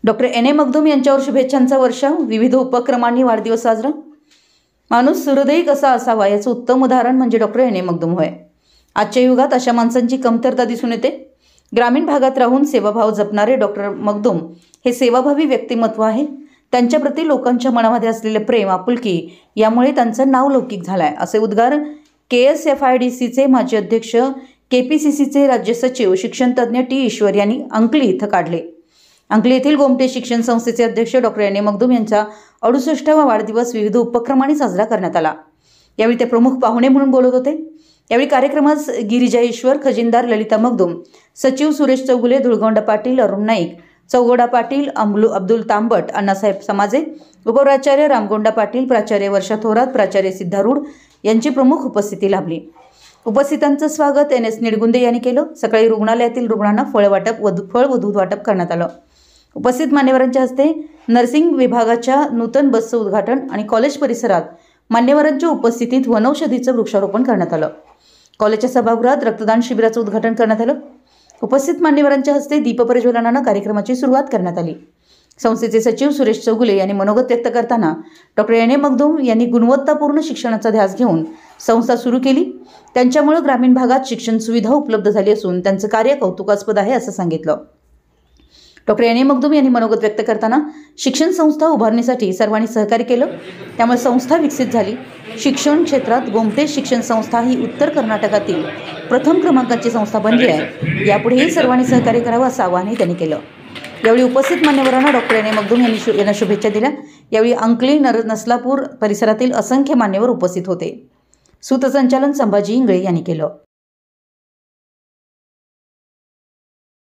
Doctor N A Makhdoom यांच्यावर शुभेच्छांचा वर्षाव, विविध उपक्रमांनी वाढदिवस साजरा। माणूस सुहृदयी कसा असावा याचं उत्तम उदाहरण म्हणजे डॉक्टर एन ए मखदूम होय। आजच्या युगात अशा माणसांची कमतरता दिसून येते। ग्रामीण भागात राहून सेवाभाव जपणारे डॉक्टर मखदूम हे सेवाभावी व्यक्तिमत्व आहे। त्यांच्याप्रती लोकांच्या मनामध्ये असलेले प्रेम, आपुलकी यामुळे त्यांचं नाव लौकिक झालंय, असे उद्गार KSFIDCचे माजी अध्यक्ष, KPCCचे राज्य सचिव, शिक्षणतज्ञ टी ईश्वर यांनी अंकली इथं काढले। अंकली येथील गोमटे शिक्षण संस्थेचे अध्यक्ष डॉक्टर एन ए मखदूम यांचा 68वा वाढदिवस विविध उपक्रमांनी साजरा करण्यात आला। यावेळी ते प्रमुख पाहुणे म्हणून बोलत होते। यावेळी कार्यक्रमास गिरिजा ईश्वर, खजिनदार ललिता मखदूम, सचिव सुरेश चौगुले, धुळगोंडा पाटील, अरुण नाईक, चौगोडा पाटील, अब्दुल तांबट, अण्णासाहेब समाजे, उपप्राचार्य रामगोंडा पाटील, प्राचार्य वर्षा थोरात, प्राचार्य सिद्धारूढ यांची प्रमुख उपस्थिती लाभली। उपस्थितांचं स्वागत NS निडगुंदे यांनी केलं। सकाळी रुग्णालयातील रुग्णांना फळ वधू वाटप करण्यात आलं। उपस्थित मान्यवरांच्या हस्ते नर्सिंग विभागाच्या नूतन बसचं उद्घाटन आणि कॉलेज परिसरात मान्यवरांच्या उपस्थितीत वनौषधीचं वृक्षारोपण करण्यात आलं। कॉलेजच्या सभागृहात रक्तदान शिबिराचं उद्घाटन करण्यात आलं। उपस्थित मान्यवरांच्या हस्ते दीपप्रज्वलनानं कार्यक्रमाची सुरुवात करण्यात आली। संस्थेचे सचिव सुरेश चौगुले यांनी मनोगत व्यक्त करताना डॉक्टर एन ए मखदूम यांनी गुणवत्तापूर्ण शिक्षणाचा ध्यास घेऊन संस्था सुरू केली। त्यांच्यामुळे ग्रामीण भागात शिक्षण सुविधा उपलब्ध झाली असून त्यांचं कार्य कौतुकास्पद आहे असं सांगितलं। डॉक्टर एन ए मखदूम यांनी मनोगत व्यक्त करताना शिक्षण संस्था उभारणीसाठी सर्वांनी सहकार्य केलं, त्यामुळे संस्था विकसित झाली। शिक्षण क्षेत्रात गोमटे शिक्षण संस्था ही उत्तर कर्नाटकातील प्रथम क्रमांकाची संस्था बनली आहे। यापुढेही सर्वांनी सहकार्य करावं असं आवाहनही त्यांनी केलं। यावेळी उपस्थित मान्यवरांना डॉक्टर एन ए मखदूम यांना शुभेच्छा दिल्या। यावेळी अंकली नसलापूर परिसरातील असंख्य मान्यवर उपस्थित होते। सूत्रसंचालन संभाजी इंगळे यांनी केलं।